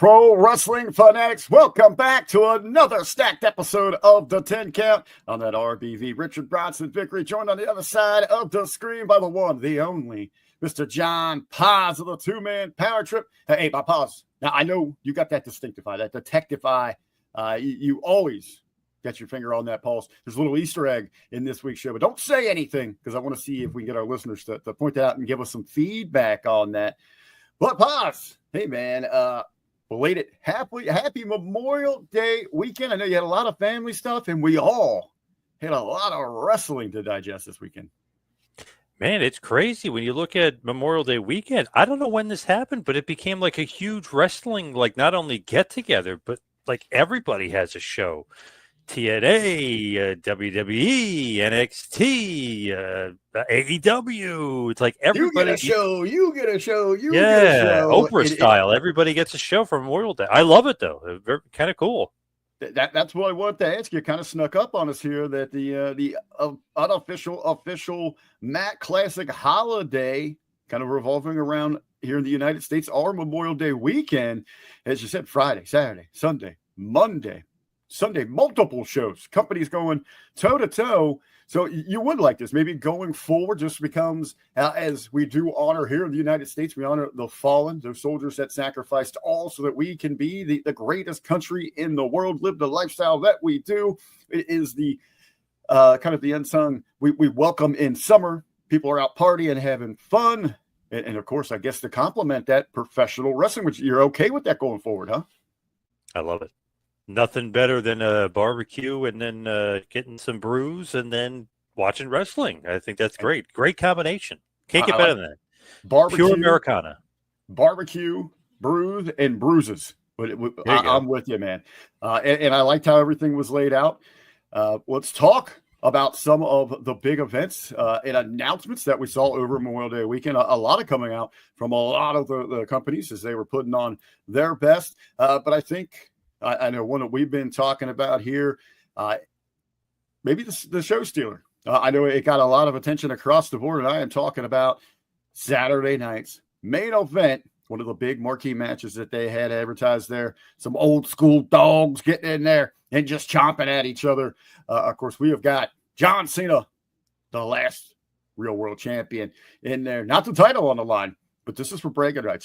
Pro Wrestling Fanatics, welcome back to another stacked episode of the 10 Count on that RBV. Richard Bronson Vickery, joined on the other side of the screen by the one, the only, Mr. John Poz of the two-man power trip. Hey, my Poz, now I know you got that distinctive eye, that detective eye. You always get your finger on that pulse. There's a little Easter egg in this week's show, but don't say anything because I want to see if we can get our listeners to point that out and give us some feedback on that. But Poz, hey man, belated happy Memorial Day weekend. I know you had a lot of family stuff, and we all had a lot of wrestling to digest this weekend. Man, it's crazy when you look at Memorial Day weekend. I don't know when this happened, but it became like a huge wrestling, like not only get together, but like everybody has a show. TNA, WWE, NXT, AEW. It's like everybody. You get a show. Oprah style. Everybody gets a show for Memorial Day. I love it though. Kind of cool. That's what I wanted to ask you. Kind of snuck up on us here that the official Matt Classic holiday, kind of revolving around here in the United States, our Memorial Day weekend, as you said, Friday, Saturday, Sunday, Monday. Sunday, multiple shows, companies going toe to toe. So you would like this. Maybe going forward just becomes, as we do honor here in the United States, we honor the fallen, those soldiers that sacrificed all so that we can be the greatest country in the world, live the lifestyle that we do. It is the kind of the unsung. We welcome in summer. People are out partying, having fun. And of course, I guess to complement that, professional wrestling, which you're okay with that going forward, huh? I love it. Nothing better than a barbecue and then getting some brews and then watching wrestling. I think that's great. Great combination. Can't get better than that. Barbecue, pure Americana. Barbecue, brews, and bruises. But I'm with you, man. And I liked how everything was laid out. Let's talk about some of the big events and announcements that we saw over Memorial Day weekend. A lot of coming out from a lot of the companies as they were putting on their best. But I think I know one that we've been talking about here, maybe the show stealer. I know it got a lot of attention across the board, and I am talking about Saturday night's main event, one of the big marquee matches that they had advertised there. Some old school dogs getting in there and just chomping at each other. Of course, we have got John Cena, the last real world champion, in there. Not the title on the line, but this is for bragging rights,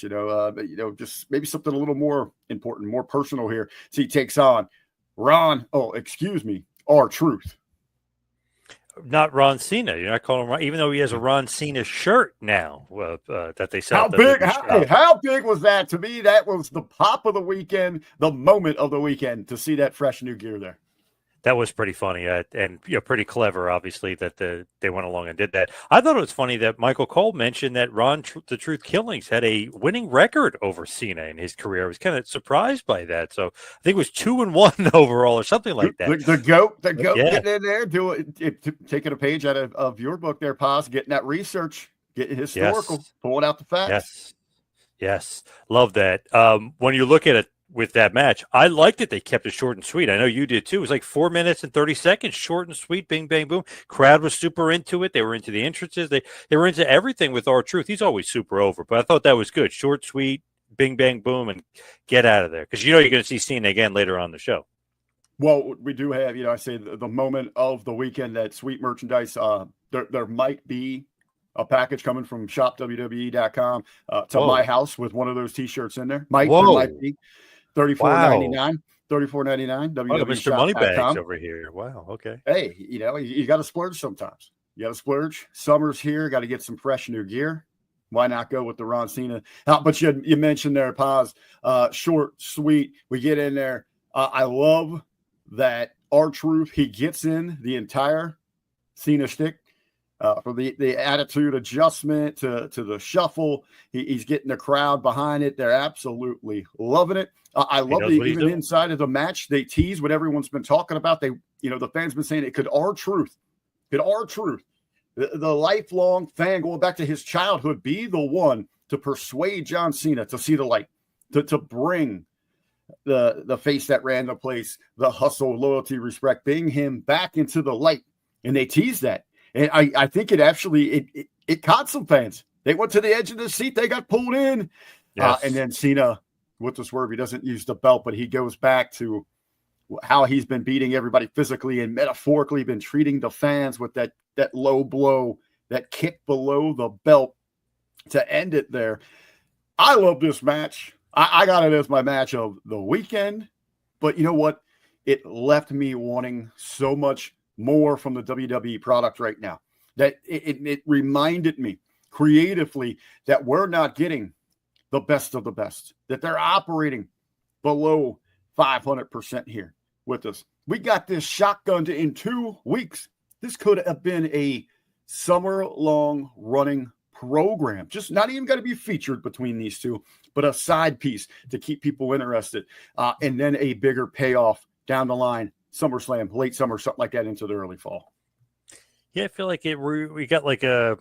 just maybe something a little more important, more personal here. So he takes on R-Truth. Not Ron Cena. You're not calling him Ron, even though he has a Ron Cena shirt now that they sell. How big was that? To me, that was the pop of the weekend, the moment of the weekend, to see that fresh new gear there. That was pretty funny and pretty clever, obviously, that they went along and did that. I thought it was funny that Michael Cole mentioned that the Truth Killings had a winning record over Cena in his career. I was kind of surprised by that. So I think it was 2-1 overall or something like that. The GOAT getting in there, taking a page out of your book there, Poz, getting that research, getting historical, pulling out the facts. Yes. Love that. When you look at it, with that match, I liked it. They kept it short and sweet. I know you did too. It was like 4 minutes and 30 seconds, short and sweet, bing, bang, boom. Crowd was super into it. They were into the entrances. They were into everything with R-Truth. He's always super over, but I thought that was good. Short, sweet, bing, bang, boom, and get out of there. Because you're going to see Cena again later on the show. Well, we do have, I say the moment of the weekend, that sweet merchandise. There might be a package coming from shopwwe.com to my house with one of those T-shirts in there. There might be. $34.99. Mr. Moneybags over here. Wow. Okay. Hey, you got to splurge sometimes. You got to splurge. Summer's here. Got to get some fresh new gear. Why not go with the Ron Cena? But you mentioned there, Poz, short, sweet. We get in there. I love that R-Truth, he gets in the entire Cena shtick. From the attitude adjustment to the shuffle, he's getting the crowd behind it. They're absolutely loving it. I love even inside of the match, they tease what everyone's been talking about. The fans been saying it could R-Truth, the lifelong fan going back to his childhood, be the one to persuade John Cena to see the light, to bring the face that ran the place, the hustle, loyalty, respect, bring him back into the light. And they tease that. And I think it actually it caught some fans. They went to the edge of the seat. They got pulled in. Yes. And then Cena with the swerve. He doesn't use the belt, but he goes back to how he's been beating everybody physically and metaphorically, been treating the fans with that low blow, that kick below the belt to end it there. I love this match. I got it as my match of the weekend, but you know what? It left me wanting so much more from the WWE product right now. That it reminded me creatively that we're not getting the best of the best, that they're operating below 500% here with us. We got this shotgunned in 2 weeks. This could have been a summer-long running program, just not even going to be featured between these two, but a side piece to keep people interested, and then a bigger payoff down the line, SummerSlam, late summer, something like that into the early fall. Yeah, I feel like we got like I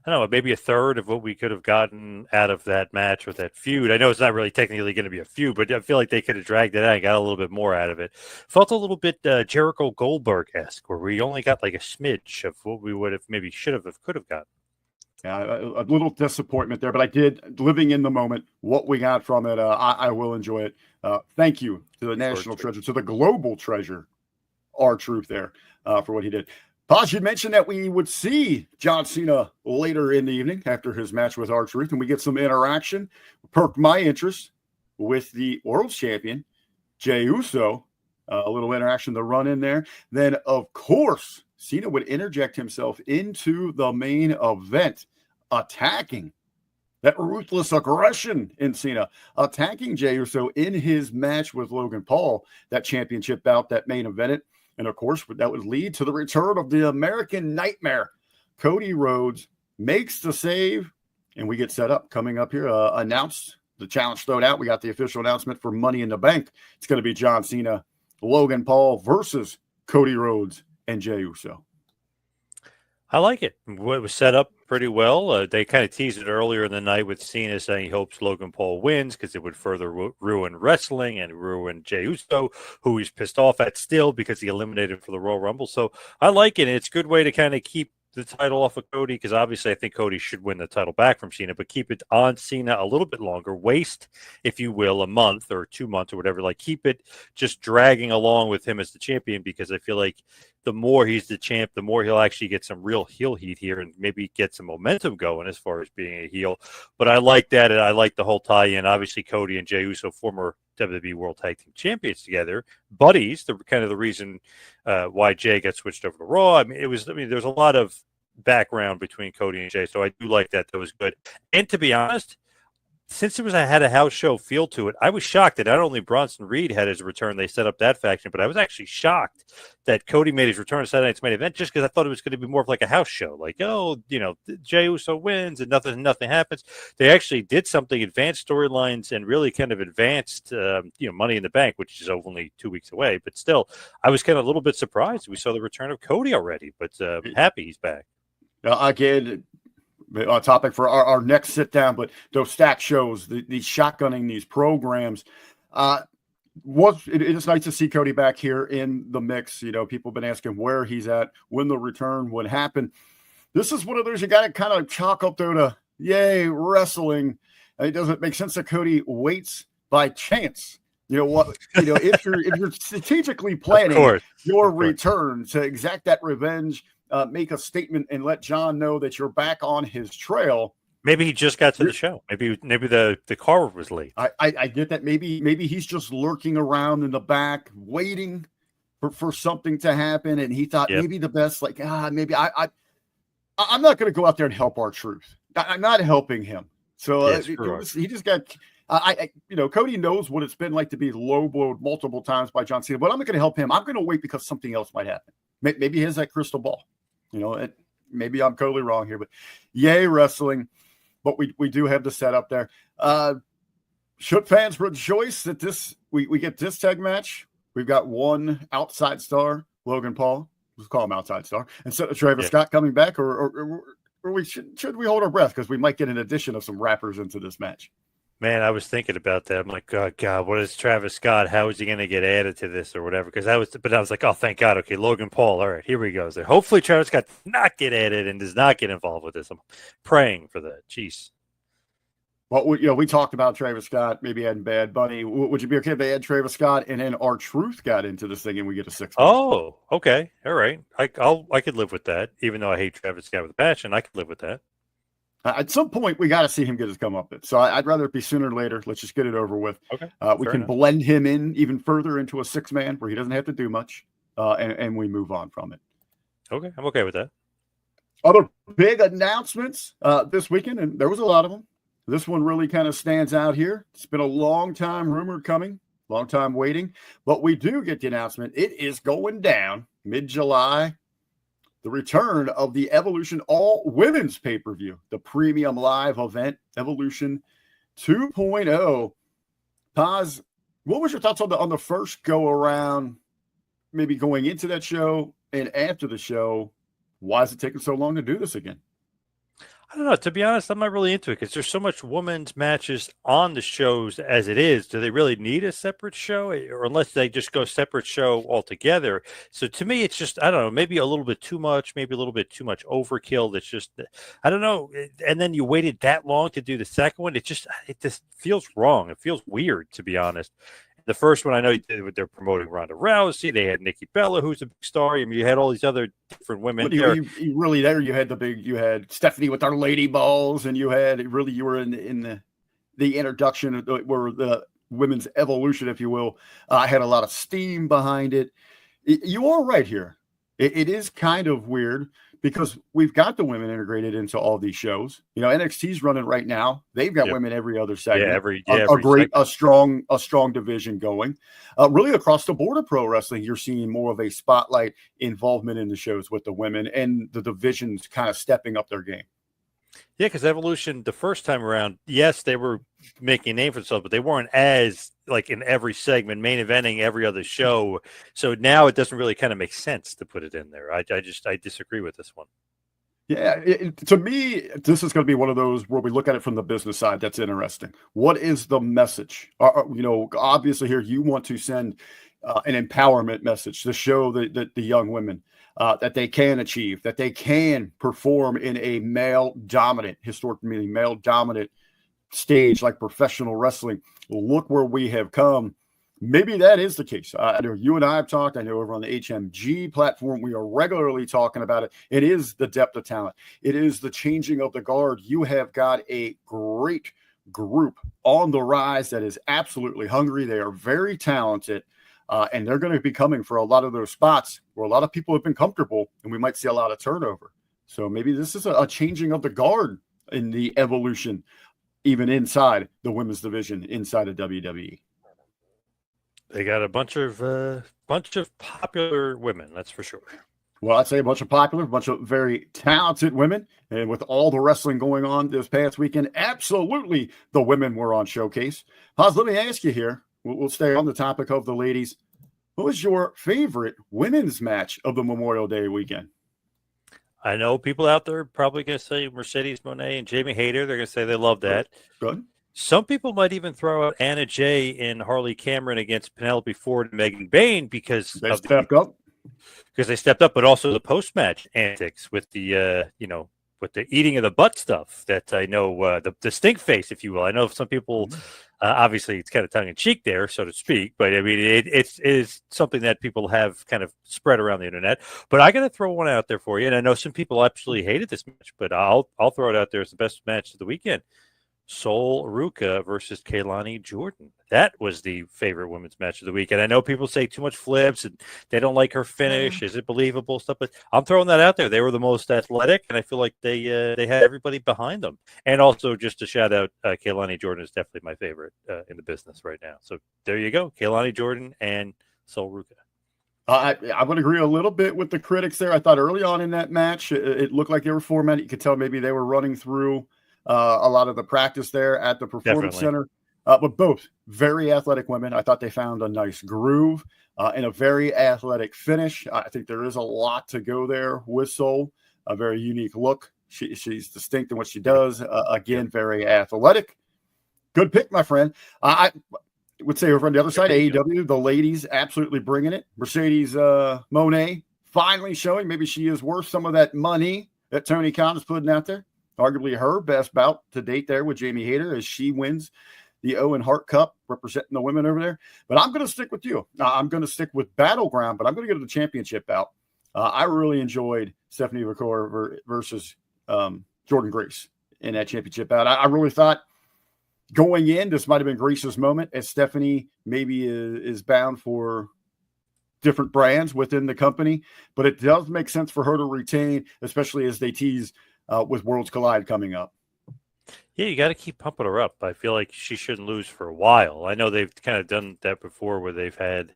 don't know, maybe a third of what we could have gotten out of that match with that feud. I know it's not really technically going to be a feud, but I feel like they could have dragged it out and got a little bit more out of it. Felt a little bit Jericho Goldberg-esque, where we only got like a smidge of what we would have maybe could have gotten. Yeah, a little disappointment there, but I did, living in the moment, what we got from it, I will enjoy it. Thank you to the national treasure, to the global treasure, R-Truth there, for what he did. Poz, you mentioned that we would see John Cena later in the evening after his match with R-Truth, and we get some interaction. Perked my interest with the world champion, Jey Uso. A little interaction to run in there. Then, of course, Cena would interject himself into the main event, attacking that ruthless aggression in Cena, attacking Jey Uso in his match with Logan Paul, that championship bout, that main event. And, of course, that would lead to the return of the American Nightmare. Cody Rhodes makes the save, and we get set up. Coming up here, announced, the challenge thrown out. We got the official announcement for Money in the Bank. It's going to be John Cena, Logan Paul versus Cody Rhodes and Jey Uso. I like it. It was set up pretty well. They kind of teased it earlier in the night with Cena saying he hopes Logan Paul wins because it would further ruin wrestling and ruin Jey Uso, who he's pissed off at still because he eliminated him for the Royal Rumble. So I like it. It's a good way to kind of keep the title off of Cody, because obviously I think Cody should win the title back from Cena, but keep it on Cena a little bit longer. Waste, if you will, a month or 2 months or whatever. Like, keep it just dragging along with him as the champion, because I feel like the more he's the champ, the more he'll actually get some real heel heat here and maybe get some momentum going as far as being a heel. But I like that, and I like the whole tie-in. Obviously, Cody and Jey Uso, former WWE World Tag Team Champions together, buddies. The kind of the reason why Jey got switched over to Raw. I mean, there's a lot of background between Cody and Jey, so I do like that. That was good. And to be honest, since it had a house show feel to it, I was shocked that not only Bronson Reed had his return, they set up that faction, but I was actually shocked that Cody made his return to Saturday Night's Main Event, just because I thought it was going to be more of like a house show. Like, oh, Jey Uso wins and nothing happens. They actually did something, advanced storylines, and really kind of advanced, Money in the Bank, which is only 2 weeks away. But still, I was kind of a little bit surprised we saw the return of Cody already, but happy he's back. Again, a topic for our next sit down, but those stack shows, these shotgunning, these programs, it is nice to see Cody back here in the mix. People have been asking where he's at, when the return would happen. This is one of those you got to kind of chalk up there to, yay, wrestling. It doesn't make sense that Cody waits by chance. If you're strategically planning your return to exact that revenge, make a statement and let John know that you're back on his trail. Maybe he just got to the show. Maybe the car was late. I get that. Maybe he's just lurking around in the back, waiting for something to happen, and he thought maybe the best, maybe I'm not going to go out there and help R-Truth. I'm not helping him. So he just got. Cody knows what it's been like to be low blowed multiple times by John Cena, but I'm not going to help him. I'm going to wait because something else might happen. Maybe he has that crystal ball. Maybe I'm totally wrong here, but yay, wrestling. But we do have the setup there. Should fans rejoice that we get this tag match? We've got one outside star, Logan Paul. Let's call him outside star. Instead of Travis Scott coming back, or we should we hold our breath because we might get an addition of some rappers into this match. Man, I was thinking about that. I'm like, oh, God, what is Travis Scott? How is he going to get added to this or whatever? But I was like, oh, thank God. Okay, Logan Paul. All right, here we go. So hopefully Travis Scott does not get added and does not get involved with this. I'm praying for that. Jeez. Well, we talked about Travis Scott maybe adding Bad Bunny. Would you be okay if they had Travis Scott and then R-Truth got into this thing and we get a 6-man? Oh, okay, all right. I could live with that, even though I hate Travis Scott with a passion. I could live with that. At some point, we got to see him get his comeuppance. So I'd rather it be sooner or later. Let's just get it over with. Okay, we can blend him in even further into a 6-man where he doesn't have to do much, and we move on from it. Okay, I'm okay with that. Other big announcements this weekend, and there was a lot of them. This one really kind of stands out here. It's been a long time rumor coming, long time waiting, but we do get the announcement. It is going down mid-July. The return of the Evolution All Women's Pay-Per-View, the premium live event, Evolution 2.0. Poz, what was your thoughts on the first go around, maybe going into that show and after the show? Why is it taking so long to do this again? I don't know. To be honest, I'm not really into it because there's so much women's matches on the shows as it is. Do they really need a separate show, or unless they just go separate show altogether? So to me, it's just, I don't know, maybe a little bit too much, maybe a little bit too much overkill. That's just, I don't know. And then you waited that long to do the second one. It just feels wrong. It feels weird, to be honest. The first one, I know they're promoting Ronda Rousey. They had Nikki Bella, who's a big star. I mean, you had all these other different women. You really there. You had Stephanie with our lady balls, and you were in the introduction where the women's evolution, if you will, had a lot of steam behind it. You are right here. It is kind of weird because we've got the women integrated into all these shows. NXT's running right now. They've got women every other segment. A strong division going. Really across the board of pro wrestling, you're seeing more of a spotlight involvement in the shows with the women and the divisions kind of stepping up their game. Yeah, because Evolution, the first time around, yes, they were making a name for themselves, but they weren't as, like, in every segment, main eventing every other show. So now it doesn't really kind of make sense to put it in there. I disagree with this one. Yeah, to me, this is going to be one of those where we look at it from the business side. That's interesting. What is the message? Obviously here you want to send an empowerment message to show the young women that they can achieve, that they can perform in a male-dominant, historic meaning male-dominant stage like professional wrestling. Look where we have come. Maybe that is the case. I know you and I have talked. I know over on the HMG platform, we are regularly talking about it. It is the depth of talent. It is the changing of the guard. You have got a great group on the rise that is absolutely hungry. They are very talented. And they're going to be coming for a lot of those spots where a lot of people have been comfortable, and we might see a lot of turnover. So maybe this is a changing of the guard in the evolution, even inside the women's division inside of WWE. They got a bunch of popular women, that's for sure. Well, I'd say a bunch of very talented women. And with all the wrestling going on this past weekend, absolutely the women were on Showcase. Poz, let me ask you here. We'll stay on the topic of the ladies. What was your favorite women's match of the Memorial Day weekend? I know people out there are probably going to say Mercedes Moné and Jamie Hayter. They're going to say they love that. Good. Some people might even throw out Anna Jay and Harley Cameron against Penelope Ford and Megan Bayne because they stepped up. Because they stepped up, but also the post-match antics with the with the eating of the butt stuff that I know, the stink face, if you will. I know some people, obviously it's kind of tongue-in-cheek there, so to speak, but I mean, it is something that people have kind of spread around the internet. But I got to throw one out there for you, and I know some people absolutely hated this match, but I'll throw it out there as the best match of the weekend. Sol Ruca versus Kaylani Jordan. That was the favorite women's match of the week. And I know people say too much flips and they don't like her finish. Is it believable? Stuff, but I'm throwing that out there. They were the most athletic, and I feel like they had everybody behind them. And also, just to shout out, Kaylani Jordan is definitely my favorite in the business right now. So there you go, Kaylani Jordan and Sol Ruca. I would agree a little bit with the critics there. I thought early on in that match, it looked like they were formatted. You could tell maybe they were running through a lot of the practice there at the Performance Center. But both very athletic women. I thought they found a nice groove and a very athletic finish. I think there is a lot to go there with Sol. A very unique look. She's distinct in what she does. Again, very athletic. Good pick, my friend. I would say over on the other side, AEW, the ladies absolutely bringing it. Mercedes Moné finally showing maybe she is worth some of that money that Tony Khan is putting out there. arguably her best bout to date there with Jamie Hayter as she wins the Owen Hart Cup, representing the women over there. But I'm going to stick with you. I'm going to stick with Battleground, but I'm going to go to the championship bout. I really enjoyed Stephanie McClure versus Jordan Grace in that championship bout. I really thought going in, this might have been Grace's moment, as Stephanie maybe is bound for different brands within the company, but it does make sense for her to retain, especially as they tease with Worlds Collide coming up. Yeah, you got to keep pumping her up. I feel like she shouldn't lose for a while. I know they've kind of done that before where they've had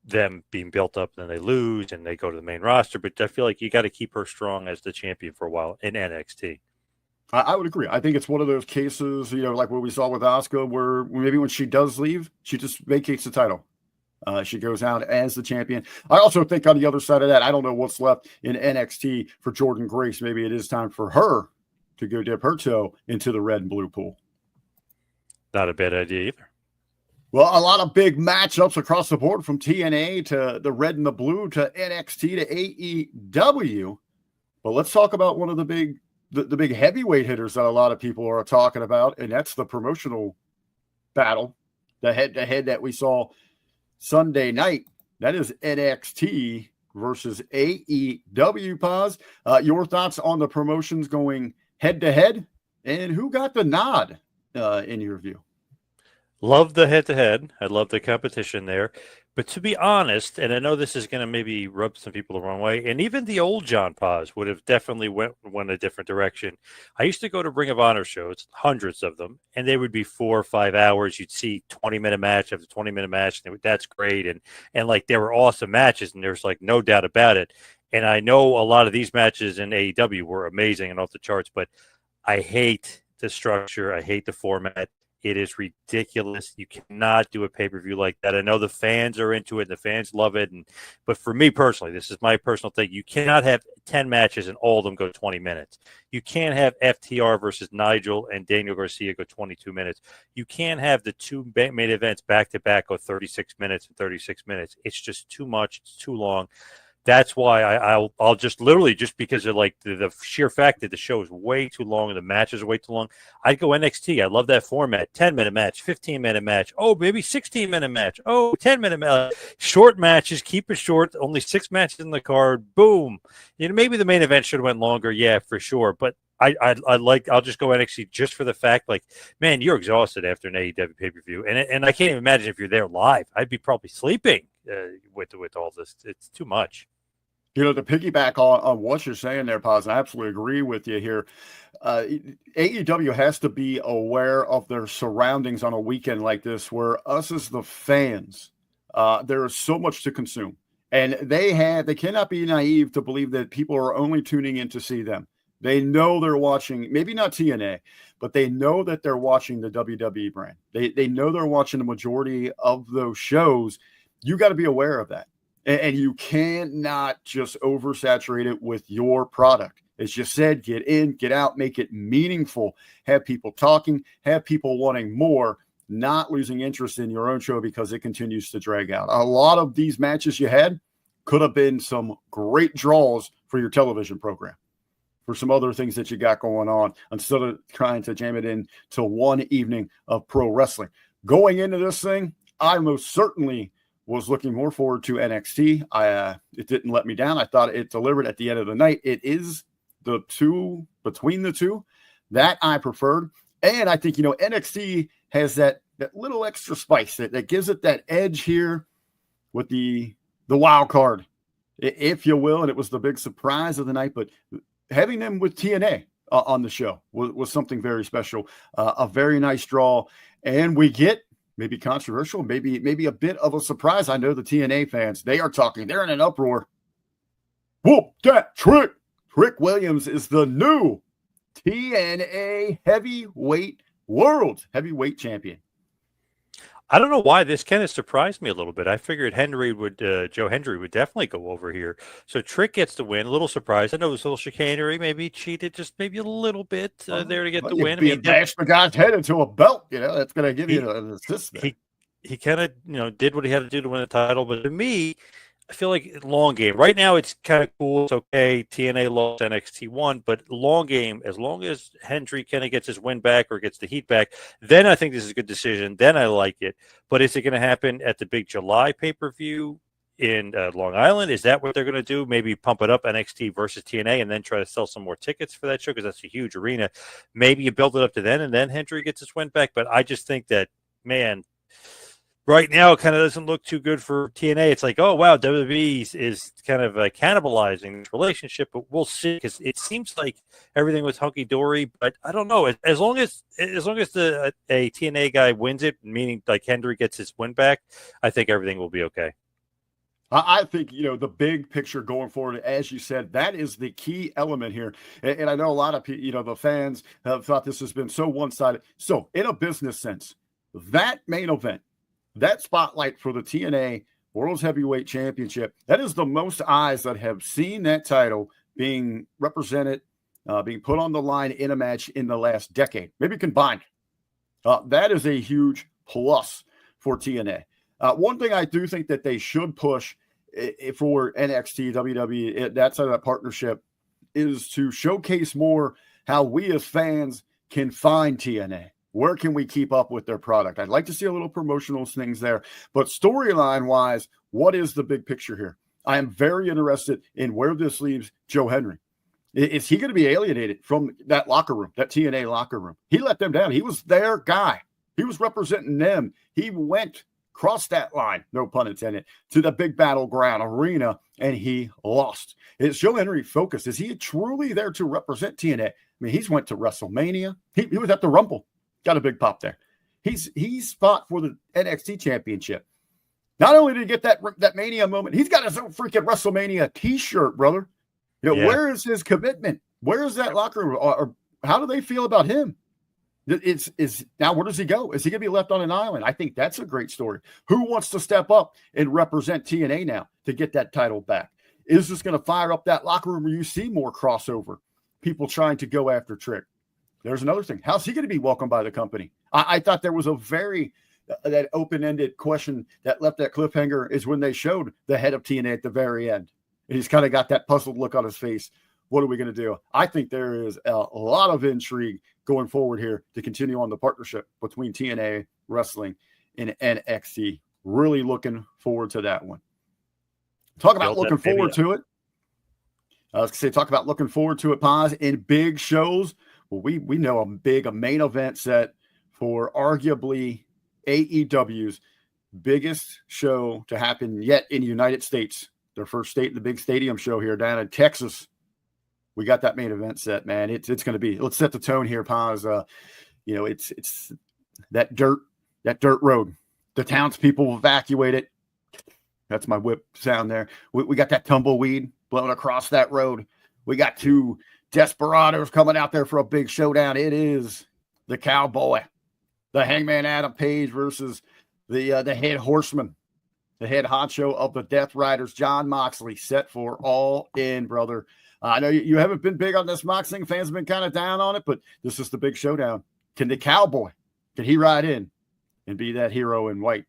them being built up and then they lose and they go to the main roster, but I feel like you got to keep her strong as the champion for a while in NXT. I would agree. I think it's one of those cases, like what we saw with Asuka, where maybe when she does leave, she just vacates the title. She goes out as the champion. I also think on the other side of that, I don't know what's left in NXT for Jordan Grace. Maybe it is time for her to go dip her toe into the red and blue pool. Not a bad idea either. Well, a lot of big matchups across the board, from TNA to the red and the blue to NXT to AEW. But let's talk about one of the big heavyweight hitters that a lot of people are talking about, and that's the promotional battle, the head-to-head that we saw Sunday night. That is NXT versus AEW. Poz, your thoughts on the promotions going head-to-head, and who got the nod in your view? Love the head-to-head. I love the competition there. But to be honest, and I know this is going to maybe rub some people the wrong way, and even the old John Poz would have definitely went a different direction. I used to go to Ring of Honor shows, hundreds of them, and they would be 4 or 5 hours. You'd see 20-minute match after 20-minute match, and that's great. And like, they were awesome matches, and there's like no doubt about it. And I know a lot of these matches in AEW were amazing and off the charts, but I hate the structure. I hate the format. It is ridiculous. You cannot do a pay-per-view like that. I know the fans are into it and the fans love it. But for me personally, this is my personal thing. You cannot have 10 matches and all of them go 20 minutes. You can't have FTR versus Nigel and Daniel Garcia go 22 minutes. You can't have the two main events back-to-back go 36 minutes and 36 minutes. It's just too much. It's too long. That's why I'll just literally, just because of like the sheer fact that the show is way too long and the matches are way too long, I'd go NXT. I love that format. 10-minute match, 15-minute match. Oh, maybe 16-minute match. Oh, 10-minute match. Short matches, keep it short. Only 6 matches in the card. Boom. Maybe the main event should have went longer. Yeah, for sure. But I'll just go NXT just for the fact, like, man, you're exhausted after an AEW pay-per-view. And I can't even imagine if you're there live. I'd be probably sleeping with all this. It's too much. To piggyback on what you're saying there, Poz, I absolutely agree with you here. AEW has to be aware of their surroundings on a weekend like this, where us as the fans, there is so much to consume. And they cannot be naive to believe that people are only tuning in to see them. They know they're watching, maybe not TNA, but they know that they're watching the WWE brand. They know they're watching the majority of those shows. You got to be aware of that. And you cannot just oversaturate it with your product. As you said, get in, get out, make it meaningful. Have people talking, have people wanting more, not losing interest in your own show because it continues to drag out. A lot of these matches you had could have been some great draws for your television program, for some other things that you got going on, instead of trying to jam it in to one evening of pro wrestling. Going into this thing, I most certainly was looking more forward to NXT. It didn't let me down. I thought it delivered at the end of the night. It is the two between the two that I preferred. And I think, NXT has that little extra spice that gives it that edge here with the wild card, if you will. And it was the big surprise of the night, but having them with TNA on the show was something very special. A very nice draw. And we get, maybe controversial, maybe a bit of a surprise. I know the TNA fans, they are talking. They're in an uproar. Whoop that Trick. Trick Williams is the new TNA world heavyweight champion. I don't know why this kind of surprised me a little bit. I figured Joe Hendry would definitely go over here. So Trick gets the win. A little surprised. I know it was a little chicanery. Maybe he cheated just maybe a little bit there to get the win. He bashed the guy's head into a belt. That's going to give you an assist. He kind of did what he had to do to win the title. But to me, I feel like long game. Right now, it's kind of cool. It's okay. TNA lost, NXT won, but long game, as long as Hendry kind of gets his win back or gets the heat back, then I think this is a good decision. Then I like it. But is it going to happen at the big July pay-per-view in Long Island? Is that what they're going to do? Maybe pump it up NXT versus TNA and then try to sell some more tickets for that show because that's a huge arena. Maybe you build it up to then and then Hendry gets his win back. But I just think that, man, right now, it kind of doesn't look too good for TNA. It's like, oh, wow, WWE is kind of cannibalizing this relationship, but we'll see because it seems like everything was hunky-dory, but I don't know. As long as a TNA guy wins it, meaning like Hendry gets his win back, I think everything will be okay. I think, the big picture going forward, as you said, that is the key element here. And I know a lot of people, the fans have thought this has been so one-sided. So in a business sense, that main event, that spotlight for the TNA World's Heavyweight Championship, that is the most eyes that have seen that title being represented, being put on the line in a match in the last decade, maybe combined. That is a huge plus for TNA. One thing I do think that they should push for NXT, WWE, that side of that partnership, is to showcase more how we as fans can find TNA. Where can we keep up with their product? I'd like to see a little promotional things there. But storyline-wise, what is the big picture here? I am very interested in where this leaves Joe Hendry. Is he going to be alienated from that locker room, that TNA locker room? He let them down. He was their guy. He was representing them. He went, crossed that line, no pun intended, to the big battleground arena, and he lost. Is Joe Hendry focused? Is he truly there to represent TNA? I mean, he's went to WrestleMania. He was at the Rumble. Got a big pop there. He's fought for the NXT championship. Not only did he get that Mania moment, he's got his own freaking WrestleMania t-shirt, brother. Where is his commitment? Where is that locker room? Or how do they feel about him? Now where does he go? Is he going to be left on an island? I think that's a great story. Who wants to step up and represent TNA now to get that title back? Is this going to fire up that locker room where you see more crossover? People trying to go after Trick. There's another thing. How's he going to be welcomed by the company? I thought there was a very that open-ended question that left that cliffhanger is when they showed the head of TNA at the very end. And he's kind of got that puzzled look on his face. What are we going to do? I think there is a lot of intrigue going forward here to continue on the partnership between TNA Wrestling and NXT. Really looking forward to that one. Talk about looking forward to it. I was going to say, talk about looking forward to it, Poz, in big shows. Well, we know a main event set for arguably AEW's biggest show to happen yet in the United States. Their first state in the big stadium show here down in Texas. We got that main event set, man. It's going to be. Let's set the tone here, Poz. It's that dirt road. The townspeople evacuate it. That's my whip sound there. We got that tumbleweed blowing across that road. We got two desperados coming out there for a big showdown. It is the Cowboy, the Hangman Adam Page versus the head horseman, the head honcho of the Death Riders, John Moxley, set for All In, brother. I know you haven't been big on this Mox thing. Fans have been kind of down on it, but this is the big showdown. Can the Cowboy, can he ride in and be that hero in white?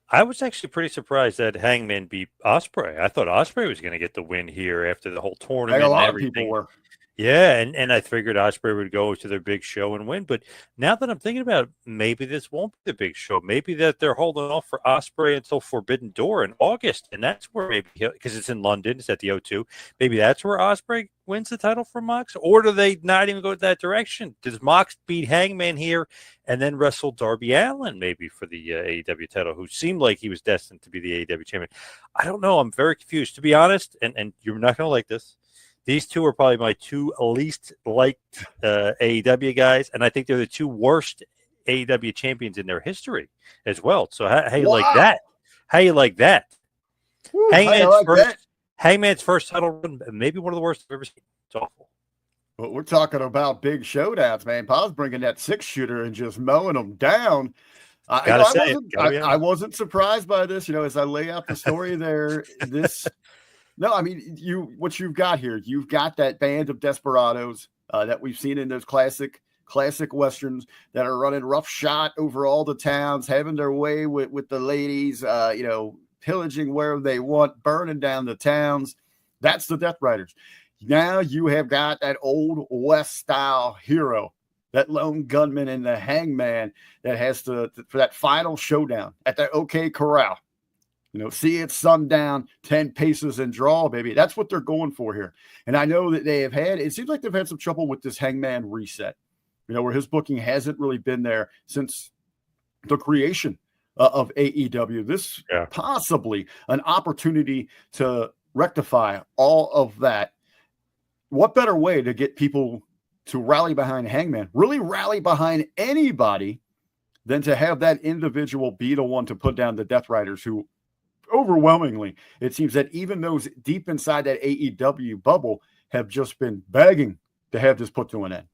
I was actually pretty surprised that Hangman beat Ospreay. I thought Ospreay was going to get the win here after the whole tournament. A lot and of people were. Yeah, and I figured Ospreay would go to their big show and win. But now that I'm thinking about it, maybe this won't be the big show. Maybe that they're holding off for Ospreay until Forbidden Door in August. And that's where maybe, because it's in London, it's at the O2. Maybe that's where Ospreay wins the title for Mox? Or do they not even go that direction? Does Mox beat Hangman here and then wrestle Darby Allin maybe for the AEW title, who seemed like he was destined to be the AEW champion? I don't know. I'm very confused. To be honest, and you're not going to like this, these two are probably my two least liked AEW guys, and I think they're the two worst AEW champions in their history as well. So how you like that? How you like that? Woo, Hangman's first title run, maybe one of the worst I've ever seen. It's awful. Well, we're talking about big showdowns, man. Paul's bringing that 6-shooter and just mowing them down. I wasn't surprised by this, as I lay out the story there. No, I mean, what you've got here, you've got that band of desperados that we've seen in those classic Westerns that are running roughshod over all the towns, having their way with the ladies, pillaging where they want, burning down the towns. That's the Death Riders. Now you have got that old West style hero, that lone gunman and the hangman that has to for that final showdown at the OK Corral. See it sundown, 10 paces and draw, baby. That's what they're going for here. And I know that it seems like they've had some trouble with this Hangman reset, where his booking hasn't really been there since the creation of AEW. This possibly an opportunity to rectify all of that. What better way to get people to rally behind Hangman, really rally behind anybody, than to have that individual be the one to put down the Death Riders, who overwhelmingly, it seems that even those deep inside that AEW bubble have just been begging to have this put to an end.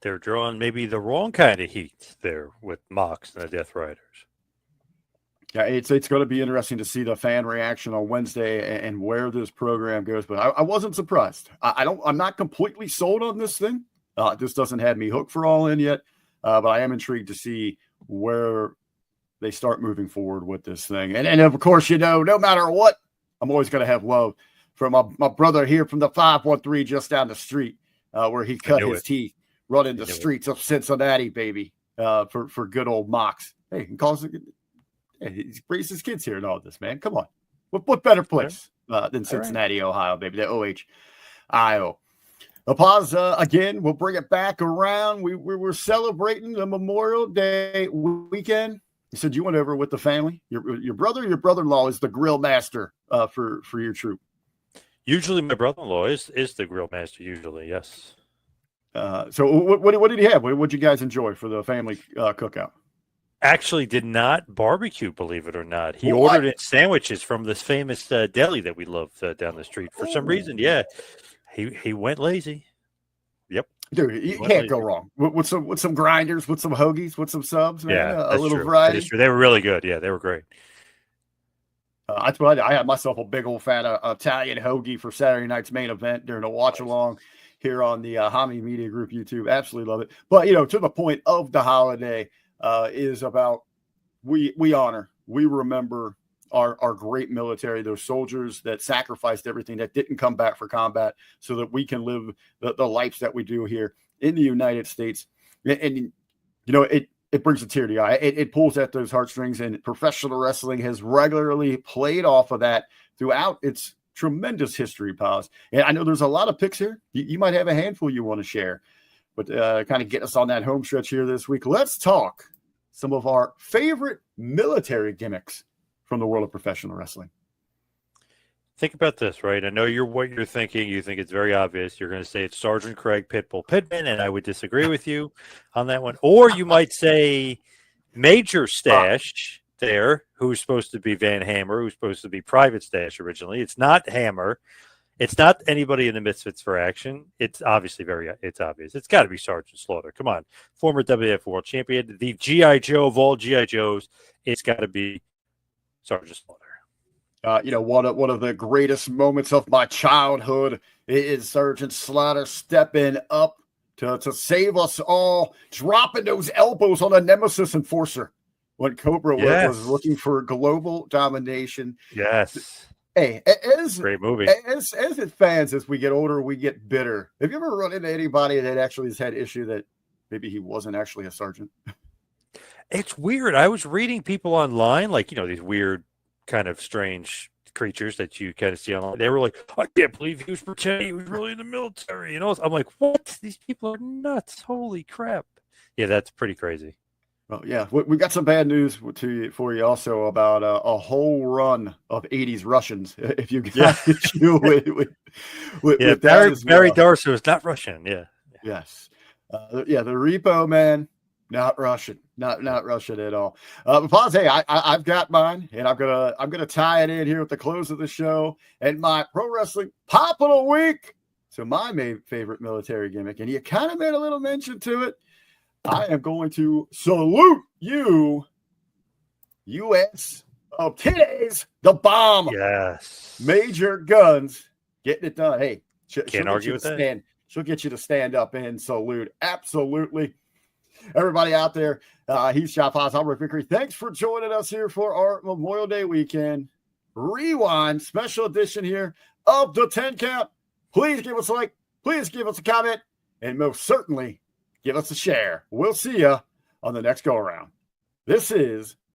They're drawing maybe the wrong kind of heat there with Mox and the Death Riders. Yeah, it's going to be interesting to see the fan reaction on Wednesday and where this program goes. But I wasn't surprised. I'm not completely sold on this thing. This doesn't have me hooked for All In yet, but I am intrigued to see where they start moving forward with this thing. And of course, no matter what, I'm always going to have love for my brother here from the 513 just down the street, where he cut his teeth running the streets of Cincinnati, baby, for good old Mox. Hey, he calls it. He raised his kids here and all this, man. Come on. What better place than Cincinnati, Ohio, baby, the Ohio. Poz, again, we'll bring it back around. We're celebrating the Memorial Day weekend. You said you went over with the family. Your brother-in-law is the grill master for your troop. Usually my brother-in-law is the grill master, usually, yes. So what did he have? What did you guys enjoy for the family cookout? Actually did not barbecue, believe it or not. He ordered in sandwiches from this famous deli that we love down the street. For some reason, he went lazy. Yep. Dude, you can't go wrong with some grinders, with some hoagies, with some subs, man. Yeah, a little variety. They were really good. Yeah, they were great. That's what I had myself a big old fat Italian hoagie for Saturday night's main event during a watch along here on the Hami Media Group YouTube. Absolutely love it. But to the point of the holiday is about we honor, we remember our great military, those soldiers that sacrificed everything, that didn't come back for combat so that we can live the lives that we do here in the United States. And it brings a tear to the eye. It pulls at those heartstrings, and professional wrestling has regularly played off of that throughout its tremendous history, Poz. And I know there's a lot of picks here. You might have a handful you want to share, but kind of get us on that home stretch here this week. Let's talk some of our favorite military gimmicks from the world of professional wrestling. Think about this, right? I know what you're thinking. You think it's very obvious. You're going to say it's Sergeant Craig Pitbull Pittman, and I would disagree with you on that one. Or you might say Major Stash there, who's supposed to be Van Hammer, who's supposed to be Private Stash originally. It's not Hammer. It's not anybody in the Misfits for Action. It's obviously it's obvious. It's got to be Sergeant Slaughter. Come on. Former WWF World Champion, the G.I. Joe of all G.I. Joes. It's got to be Sergeant Slaughter. One of the greatest moments of my childhood is Sergeant Slaughter stepping up to save us all, dropping those elbows on a Nemesis Enforcer when Cobra was looking for global domination. Yes. Hey, great movie. As fans, as we get older, we get bitter. Have you ever run into anybody that actually has had issue that maybe he wasn't actually a sergeant? It's weird. I was reading people online, like, these weird kind of strange creatures that you kind of see online. They were like, I can't believe he was pretending he was really in the military. I'm like, what? These people are nuts. Holy crap. Yeah, that's pretty crazy. Well, yeah, we got some bad news for you also about a whole run of 80s Russians. If you got issue with Barry Darso is not Russian. Yeah. Yes. The Repo Man, not Russian, not Russian at all. But Poz, hey, I've got mine, and I'm gonna tie it in here with the close of the show and my pro wrestling pop of the week. So my favorite military gimmick, and you kind of made a little mention to it. I am going to salute you, U.S. of today's the bomb. Yes. Major Guns getting it done. Hey, can't argue with that. She'll get you to stand up and salute. Absolutely. Everybody out there, he's Shop Poz. I'm Rick Vickery. Thanks for joining us here for our Memorial Day weekend rewind special edition here of the 10 Count. Please give us a like, please give us a comment, and most certainly give us a share. We'll see you on the next go around. This is